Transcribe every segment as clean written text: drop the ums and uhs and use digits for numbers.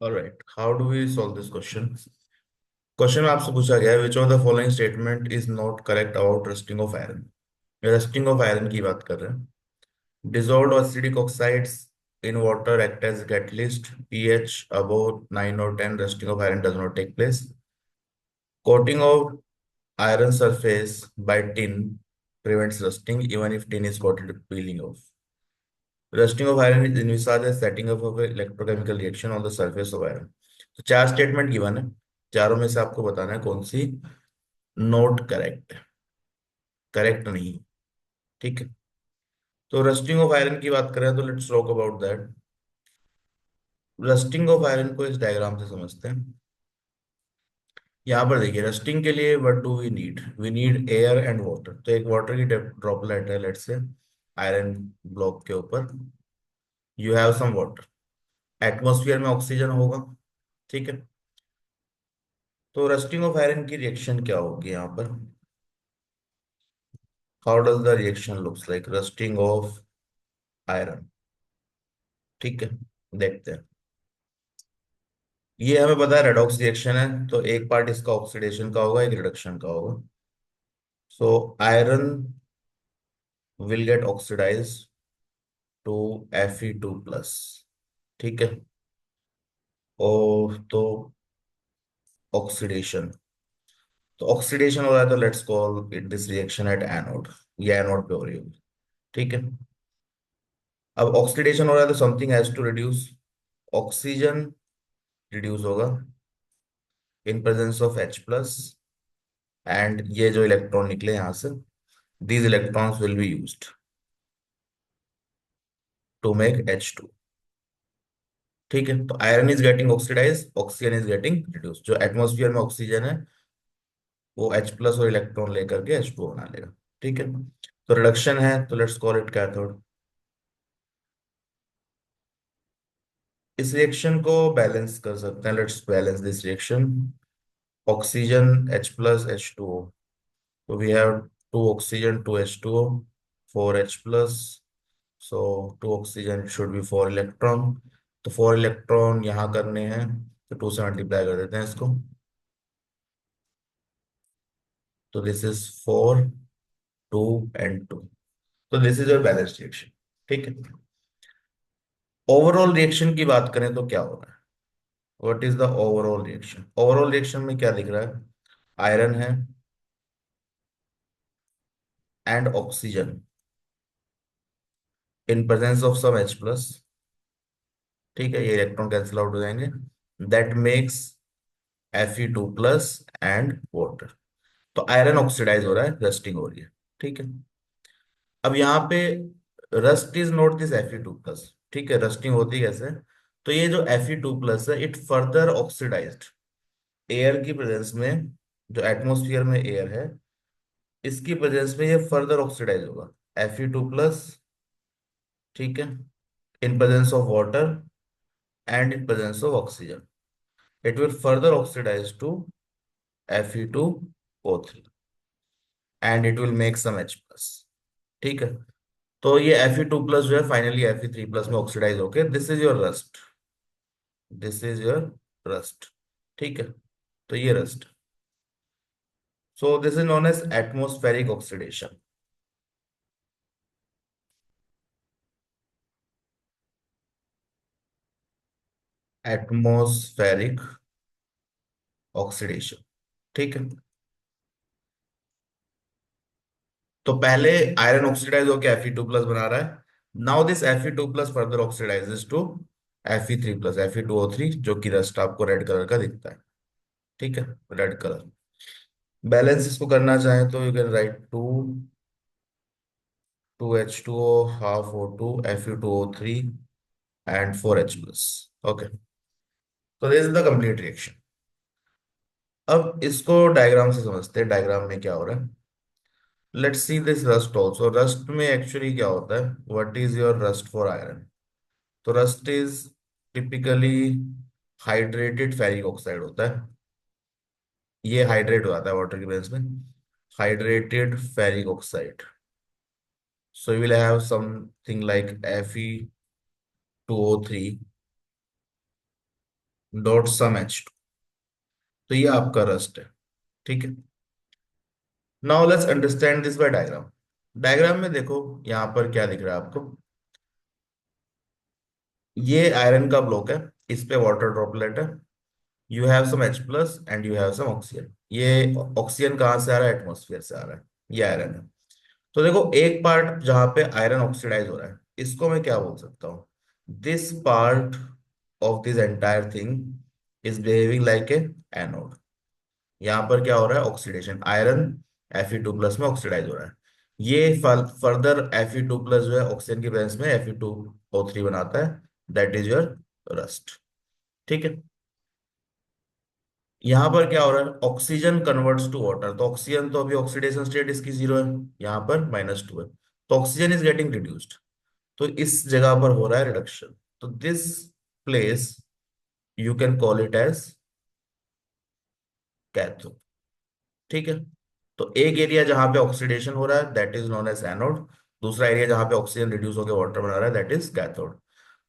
Alright, how do we solve this question? Question में आपसे पूछा गया है which of the following statement is not correct about rusting of iron. Rusting of iron की बात कर रहे हैं। Dissolved acidic oxides in water act as catalyst, pH above 9 or 10, rusting of iron does not take place. Coating of iron surface by tin prevents rusting even if tin is coated with peeling off. Rusting of iron is envisaged as setting up of an electrochemical reaction on the surface of iron. तो चार statement given है, चारों में से आपको बताना है कौन सी नोट करेक्ट करेक्ट नहीं है। ठीक है, तो रस्टिंग ऑफ आयरन की बात करें तो let's talk about that. Rusting of iron को इस डायग्राम से समझते हैं। यहाँ पर देखिए, रस्टिंग के लिए what do we need air and water. तो एक वाटर की ड्रॉपलेट है लेट्स से आयरन ब्लॉक के ऊपर, you have some water, atmosphere में ऑक्सीजन होगा। ठीक है, तो रस्टिंग ऑफ आयरन की रिएक्शन क्या होगी यहाँ पर? How does the reaction looks like rusting of iron? ठीक है, देखते हैं। ये हमें पता है रेडॉक्स रिएक्शन है, तो एक पार्ट इसका ऑक्सीडेशन का होगा, एक रिडक्शन का होगा। So iron will get oxidise to Fe2+। ठीक है, और तो ऑक्सीडेशन, तो ऑक्सीडेशन हो रहा है तो let's call it this reaction at anode. ये एनोड पे हो रही होगी। ठीक है, अब ऑक्सीडेशन हो रहा है तो something has to reduce, oxygen reduce होगा in presence of H+, and ये जो इलेक्ट्रॉन निकले यहाँ से, these electrons will be used to make H2। ठीक है, तो iron is getting oxidise, oxygen is getting reduce. जो एटमॉस्फेयर में ऑक्सीजन है वो H+ और इलेक्ट्रॉन लेकर के H2 बना लेगा। ठीक है, तो रिडक्शन है तो लेट्स कॉल इट कैथोड। इस रिएक्शन को बैलेंस कर सकते हैं, let's balance this reaction. Oxygen H+H2O, so we have two oxygen, two H2O, four H+, so two oxygen should be four electron। तो फोर इलेक्ट्रॉन यहाँ करने हैं तो टू से मल्टीप्लाई कर देते हैं इसको, तो this is four, two and two. तो this is your balance reaction. ठीक है, ओवरऑल रिएक्शन की बात करें तो क्या हो रहा है? What is the overall reaction? Overall reaction में क्या दिख रहा है? आयरन है and oxygen in presence of some H+। ठीक है, ये इलेक्ट्रॉन कैंसिल आउट हो जाएंगे, that makes Fe2+ and water. तो आयरन ऑक्सीडाइज हो रहा है, रस्टिंग हो रही है। ठीक है, अब यहाँ पे rust is not this Fe2+। ठीक है, रस्टिंग होती कैसे? तो ये जो Fe2+ है इट फर्दर ऑक्सीडाइज्ड एयर की प्रेजेंस में, जो एटमॉस्फेयर में एयर है इसकी प्रेजेंस में ये फर्दर ऑक्सीडाइज होगा Fe2+। ठीक है, इन presence of water and in presence of oxygen it will further oxidize to Fe2O3 and it will make some H+। ठीक है, तो ये Fe2+ जो है फाइनली Fe3+ में ऑक्सीडाइज होके this is your rust, this is your rust. ठीक है, तो ये rust, so this is known as atmospheric oxidation. Atmospheric oxidation. ठीक है, तो पहले आयरन ऑक्सीडाइज होकर Fe2+ बना रहा है, now this Fe2+ further oxidises to Fe3+, Fe2O3, जो कि रस्ट आपको रेड कलर का दिखता है। ठीक है, रेड कलर। बैलेंस इसको करना चाहें तो you can write two, two H2O, half O2, Fe2O3 and four H+। Okay, तो this is the complete reaction. अब इसको डायग्राम से समझते हैं, डायग्राम में क्या हो रहा है। Let's see this rust also. Rust में एक्चुअली क्या होता है? What is your rust for iron? तो rust is typically hydrated ferric oxide होता है। ये हाइड्रेट हो जाता है वाटर की प्रेजेंस में, hydrated ferric oxide. So you will have something like Fe2O3 dot some H2। तो ये आपका रस्ट है। ठीक है। Now let's understand this by diagram. Diagram में देखो यहाँ पर क्या दिख रहा है आपको। ये आयरन का ब्लॉक है, इस पे वाटर ड्रॉपलेट है। You have some H plus and you have some oxygen. ये ऑक्सीजन कहाँ से आ रहा है? एटमोसफियर से आ रहा है। ये आयरन है। तो देखो एक पार्ट जहां पे आयरन ऑक्सीडाइज हो रहा है, इसको मैं क्या बोल सकता हूँ? This part of this entire thing is behaving like a anode. यहाँ पर क्या हो रहा है? ऑक्सीडेशन। आयरन Fe2 प्लस में ऑक्सीडाइज हो रहा है। ये फर्दर Fe2 प्लस जो है ऑक्सीजन की प्रेजेंस में Fe2O3 बनाता है। That is your rust. ठीक है। यहाँ पर क्या हो रहा है? Oxygen converts to water. तो ऑक्सीजन तो अभी ऑक्सीडेशन स्टेट इसकी 0 है, यहाँ पर -2 है। तो ऑक्सीजन इज गेटिंग रिड्यूस्ड। तो इस जगह पर हो रहा है रिडक्शन। तो this place you can call it as cathode. ठीक है। तो एक एरिया जहां पे ऑक्सीडेशन हो रहा है that is known as anode. दूसरा एरिया जहां पे ऑक्सीजन रिड्यूस होकर वाटर बना रहा है दैट इज कैथोड।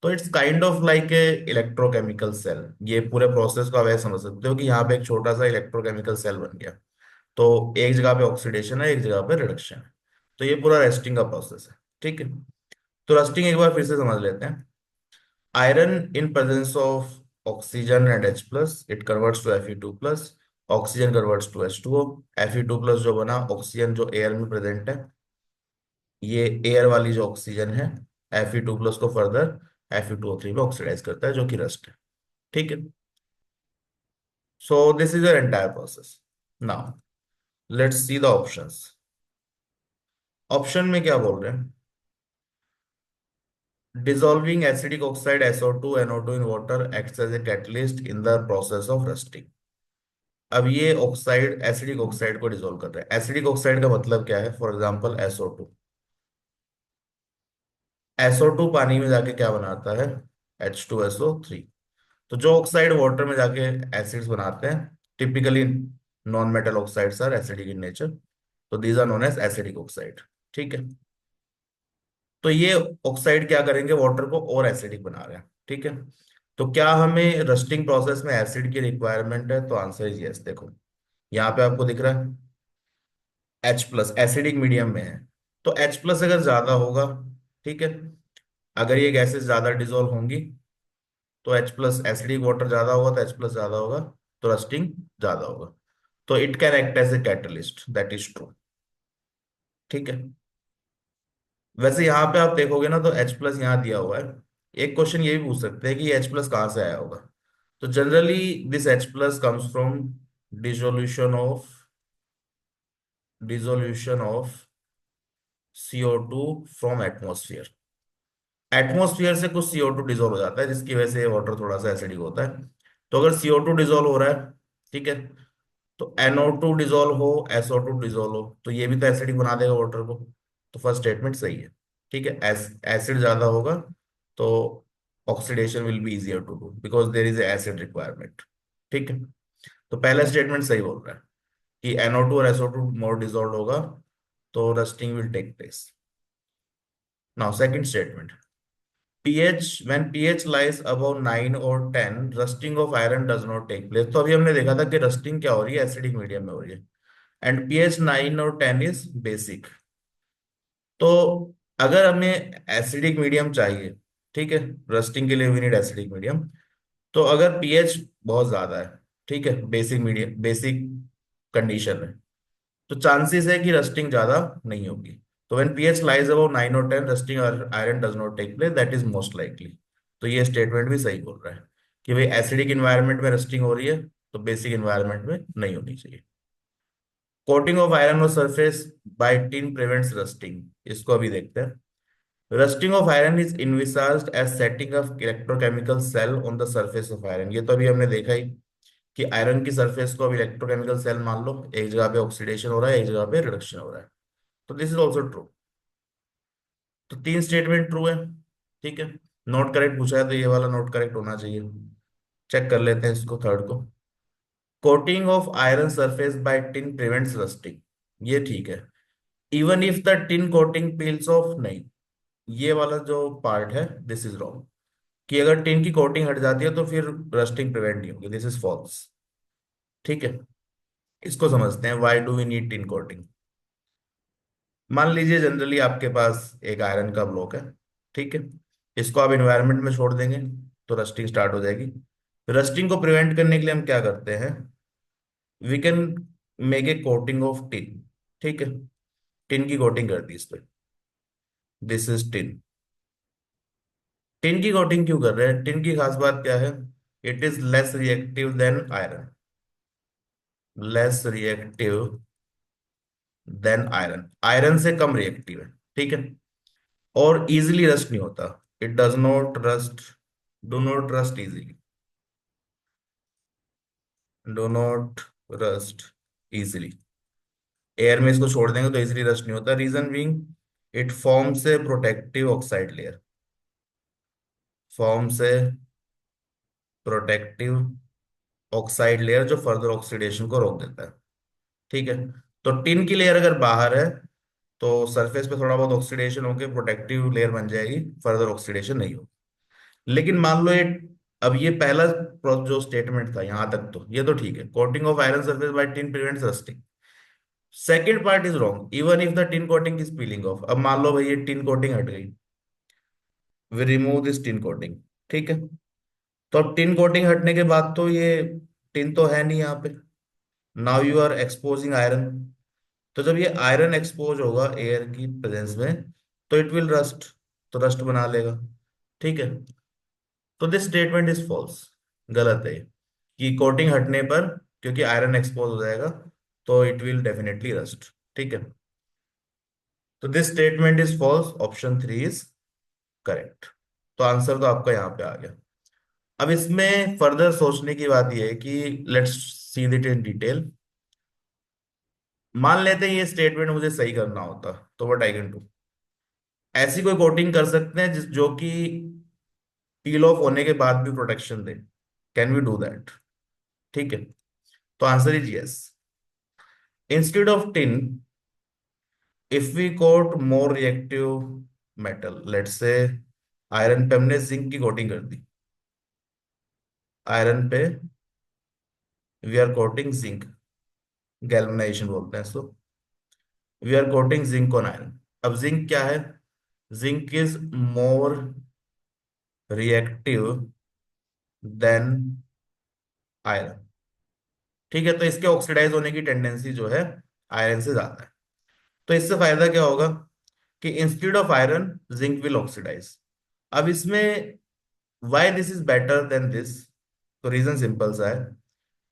तो it's kind of like a electrochemical cell. ये पूरे प्रोसेस को आप ऐसे समझ सकते हो कि यहाँ पे एक छोटा सा इलेक्ट्रोकेमिकल सेल बन गया। तो एक जगह पे ऑक्सीडेशन है, एक जगह पे रिडक्शन है। तो ये पूरा रेस्टिंग का प्रोसेस है। ठीक है। तो रस्टिंग एक बार फिर से समझ लेते हैं। Iron in presence of oxygen and H plus, it converts to Fe2 plus, oxygen converts to H2O। Fe2 plus जो बना, ऑक्सीजन जो एयर में प्रेजेंट है, ये एयर वाली जो ऑक्सीजन है, Fe2 प्लस को फर्दर Fe2O3 में ऑक्सीडाइज करता है जो कि रस्ट है। ठीक है। सो this is your entire process. Now let's see the options. Option में क्या बोल रहे हैं? Dissolving acidic oxide SO2 NO2 in water acts as a catalyst in the process of rusting। अब ये ऑक्साइड एसिडिक ऑक्साइड को डिसॉल्व कर रहा है। एसिडिक ऑक्साइड का मतलब क्या है? For example SO2। SO2 पानी में जाके क्या बनाता है? H2SO3। तो जो ऑक्साइड वाटर में जाके एसिड्स बनाते हैं, typically non metal oxides are acidic in nature. तो these are known as acidic oxide. ठीक है। तो ये ऑक्साइड क्या करेंगे? वाटर को और एसिडिक बना रहे हैं। ठीक है। तो क्या हमें रस्टिंग प्रोसेस में एसिड की रिक्वायरमेंट है? तो आंसर इज यस। देखो यहाँ पे आपको दिख रहा है H प्लस एसिडिक मीडियम में है। तो H प्लस अगर ज्यादा होगा, ठीक है, अगर ये गैसेस ज्यादा डिजोल्व होंगी तो H प्लस एसिडिक वाटर ज्यादा होगा तो H प्लस ज्यादा होगा, तो रस्टिंग ज्यादा होगा। तो it can act as a catalyst. That is true. ठीक है। वैसे यहाँ पे आप देखोगे ना तो H प्लस यहाँ दिया हुआ है। एक क्वेश्चन ये भी पूछ सकते हैं कि H प्लस कहाँ से आया होगा। तो generally this H plus comes from dissolution of dissolution of CO2 from atmosphere. Atmosphere से कुछ CO2 डिजोल्व हो जाता है जिसकी वजह से वाटर थोड़ा सा एसिडिक होता है। तो अगर CO2 डिजोल्व हो रहा है, ठीक है, तो NO2 डिजोल्व हो, SO2 डिजोल्व हो, तो ये भी तो एसिडिक बना देगा वाटर को। तो फर्स्ट स्टेटमेंट सही है। ठीक है। एसिड ज्यादा होगा तो oxidation will be easier to do because there is acid requirement. ठीक है। तो पहला स्टेटमेंट सही बोल रहा है कि NO2 और SO2 मोर डिजोल्व होगा तो rusting will take place. Now second statement. pH when pH lies above 9 or 10 rusting of iron does not take place। तो अभी हमने देखा था कि रस्टिंग क्या हो रही है? एसिडिक मीडियम में हो रही है। एंड pH 9 और 10 इज बेसिक। तो अगर हमें एसिडिक मीडियम चाहिए, ठीक है, रस्टिंग के लिए वी नीड एसिडिक मीडियम। तो अगर pH बहुत ज्यादा है, ठीक है, बेसिक मीडियम बेसिक कंडीशन है, तो चांसेस है कि रस्टिंग ज्यादा नहीं होगी। तो व्हेन पीएच लाइज अबाउट 9 और 10 rusting iron does not take place. That is most likely. तो ये स्टेटमेंट भी सही बोल रहा है कि भाई एसिडिक इन्वायरमेंट में रस्टिंग हो रही है तो बेसिक इन्वायरमेंट में नहीं होनी चाहिए। कोटिंग ऑफ आयरन और surface by tin prevents rusting. इसको अभी देखते हैं। Rusting of iron is envisaged as setting of electrochemical cell on the surface of iron. ये तो अभी हमने देखा ही कि आयरन की सरफेस को अब इलेक्ट्रोकेमिकल सेल मान लो। एक जगह पे ऑक्सीडेशन हो रहा है, एक जगह पे रिडक्शन हो रहा है। तो दिस इज ऑल्सो ट्रू। तो तीन स्टेटमेंट ट्रू है। ठीक है। नोट करेक्ट पूछा है तो ये वाला नोट करेक्ट होना चाहिए। चेक कर लेते हैं इसको, थर्ड को। Coating of iron surface by tin prevents rusting. ये ठीक है। Even if the tin coating peels of, नहीं, ये वाला जो पार्ट है दिस इज रॉन्ग। कि अगर टिन की कोटिंग हट जाती है तो फिर रस्टिंग प्रिवेंट नहीं होगी। This is false. ठीक है, इसको समझते हैं, why do we need tin coating. मान लीजिए जनरली आपके पास एक आयरन का ब्लॉक है। ठीक है, इसको आप एनवायरनमेंट में छोड़ देंगे तो रस्टिंग स्टार्ट हो जाएगी। रस्टिंग को प्रिवेंट करने के लिए हम क्या करते हैं, we can make a coating of tin. ठीक है, टिन की कोटिंग कर दी इस पे। This is tin. टिन की कोटिंग क्यों कर रहे हैं, टिन की खास बात क्या है, it is less reactive than iron. Less reactive than iron, iron से कम रिएक्टिव है। ठीक है, और इजीली रस्ट नहीं होता। It does not rust, do not rust easily, do not rust easily. Air में इसको छोड़ देंगे तो इजीली रस्ट नहीं होता। Reason being, it forms a protective oxide layer, forms a protective oxide layer जो फर्दर ऑक्सीडेशन को रोक देता है। ठीक है, तो टिन की लेयर अगर बाहर है तो सरफेस पे थोड़ा बहुत ऑक्सीडेशन होकर प्रोटेक्टिव लेयर बन जाएगी, फर्दर ऑक्सीडेशन नहीं होगी। लेकिन मान लो ये, अब ये पहला जो स्टेटमेंट था यहां तक तो ये तो ठीक है, coating of iron surface by tin prevents rusting. Second part is wrong, even if the tin coating is peeling off. अब मान लो भाई ये टिन कोटिंग हट गई, we remove this tin coating. ठीक है, तो अब टिन कोटिंग हटने के बाद तो ये टिन तो है नहीं यहाँ पे, now you are exposing iron. तो जब ये आयरन एक्सपोज होगा एयर की प्रेजेंस में तो इट विल रस्ट, तो रस्ट बना लेगा। ठीक है, तो दिस स्टेटमेंट इज फॉल्स, गलत है कि कोटिंग हटने पर क्योंकि आयरन एक्सपोज हो जाएगा तो इट विल डेफिनेटली रस्ट। ठीक है, तो this statement is false, option 3 is correct. तो आंसर तो आपका यहाँ पे आ गया। अब इसमें फर्दर सोचने की बात यह है कि let's see it in detail. मान लेते हैं ये स्टेटमेंट मुझे सही करना होता तो व्हाट आई कैन डू, ऐसी कोई कोटिंग कर सकते हैं जिस जो कि पील ऑफ होने के बाद भी प्रोटेक्शन दे। Can we do that? ठीक है, तो answer is yes. Instead of tin, if we coat more reactive metal, let's say iron पे हमने जिंक की कोटिंग कर दी, आयरन पे we are coating zinc, galvanisation बोलते हैं इसको। We are coating zinc on iron. अब जिंक क्या है, zinc is more reactive than iron. ठीक है, तो इसके ऑक्सीडाइज होने की टेंडेंसी जो है आयरन से ज्यादा है। तो इससे फायदा क्या होगा कि instead of iron zinc will oxidise. अब इसमें why this is better than this, तो रीजन सिंपल सा है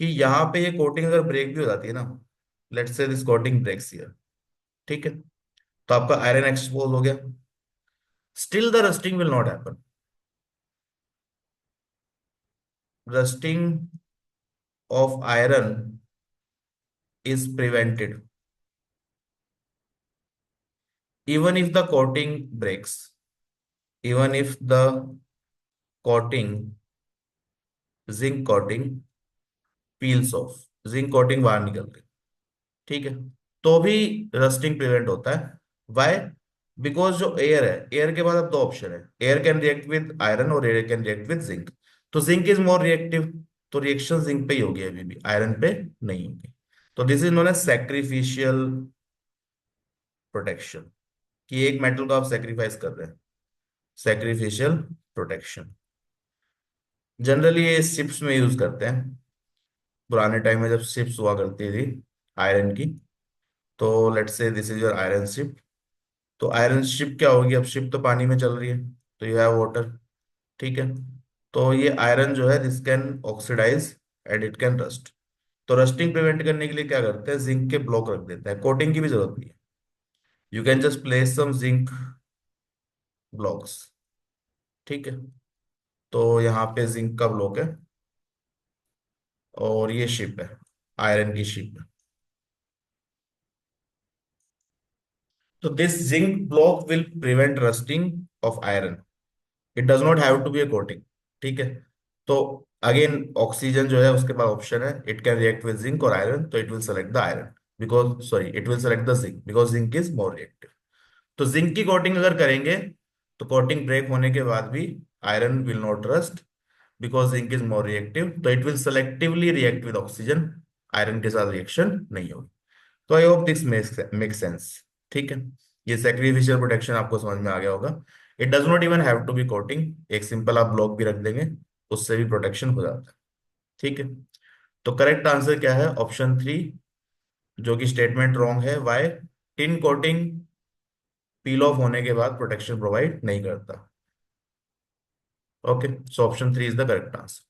कि यहाँ पे ये कोटिंग अगर ब्रेक भी हो जाती है ना, let's say this coating breaks here. ठीक है, तो आपका आयरन एक्सपोज हो गया, still the rusting will not happen. Rusting of iron is prevented even if the coating breaks, even if the coating, zinc coating peels off, zinc coating बाहर निकल गई। ठीक है, तो भी रस्टिंग प्रिवेंट होता है। वाई? बिकॉज जो एयर है, एयर के बाद अब दो ऑप्शन है, air can react with iron और air can react with zinc. तो जिंक इज मोर रिएक्टिव, तो रिएक्शन जिंक पे ही होगी अभी भी, आयरन पे नहीं होगी। तो this is known as sacrificial protection, कि एक मेटल को आप सेक्रीफाइस कर रहे हैं, सैक्रिफिशियल प्रोटेक्शन। जनरली ये शिप्स में यूज करते हैं। पुराने टाइम में जब शिप्स हुआ करती थी आयरन की, तो let's say this is your iron ship. तो आयरन शिप क्या होगी, अब शिप तो पानी में चल रही है तो यू हैव वाटर। ठीक है, तो ये आयरन जो है this can oxidise and it can rust. तो रस्टिंग प्रिवेंट करने के लिए क्या करते हैं, जिंक के ब्लॉक रख देते हैं, कोटिंग की भी जरूरत नहीं है। You can just place some zinc blocks. ठीक है, तो यहाँ पे जिंक का ब्लॉक है और ये शिप है, आयरन की शिप है। तो this zinc block will prevent rusting of iron, it does not have to be a coating. ठीक है, तो अगेन ऑक्सीजन जो है उसके पास ऑप्शन है, it can react with zinc और आयरन, तो it will select the iron, because sorry it will select the zinc because zinc is more reactive. तो जिंक की कोटिंग अगर करेंगे तो कोटिंग ब्रेक होने के बाद भी iron will not rust because zinc is more reactive, तो it will selectively react with oxygen, iron के साथ रिएक्शन नहीं होगी। तो I hope this make sense. ठीक है, ये सैक्रिफिशियल प्रोटेक्शन आपको समझ में आ गया होगा। It does not even have to be coating, एक सिंपल आप ब्लॉक भी रख देंगे, उससे भी प्रोटेक्शन हो जाता है। ठीक है, तो करेक्ट आंसर क्या है? ऑप्शन थ्री, जो कि स्टेटमेंट रॉन्ग है। Why? Tin coating peel off होने के बाद प्रोटेक्शन प्रोवाइड नहीं करता। Okay, so option three is the correct answer.